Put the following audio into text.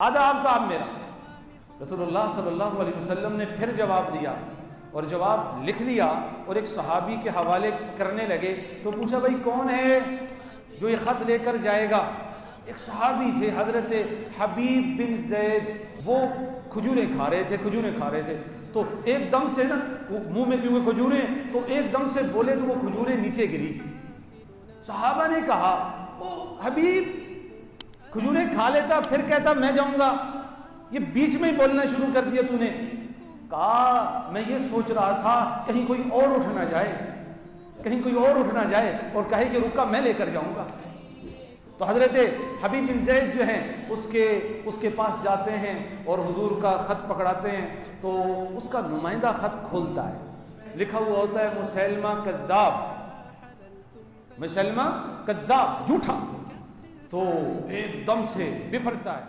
آدھا آپ کا آپ میرا۔ رسول اللہ صلی اللہ علیہ وسلم نے پھر جواب دیا اور جواب لکھ لیا اور ایک صحابی کے حوالے کرنے لگے تو پوچھا بھائی کون ہے جو یہ خط لے کر جائے گا؟ ایک صحابی تھے حضرت حبیب بن زید، وہ کھجوریں کھا رہے تھے تو ایک دم سے نا منہ میں کیونکہ کھجوریں تو ایک دم سے بولے تو وہ کھجوریں نیچے گری۔ صحابہ نے کہا او حبیب کھجوریں کھا لیتا پھر کہتا میں جاؤں گا، یہ بیچ میں ہی بولنا شروع کر دیا تو نے۔ کہا میں یہ سوچ رہا تھا کہیں کوئی اور اٹھ نہ جائے اور کہے کہ رکا میں لے کر جاؤں گا۔ تو حضرت حبیب بن زید جو ہیں اس کے پاس جاتے ہیں اور حضور کا خط پکڑاتے ہیں تو اس کا نمائندہ خط کھولتا ہے، لکھا ہوا ہوتا ہے مسلمہ کذاب، جھوٹا۔ تو ایک دم سے بفرتا ہے۔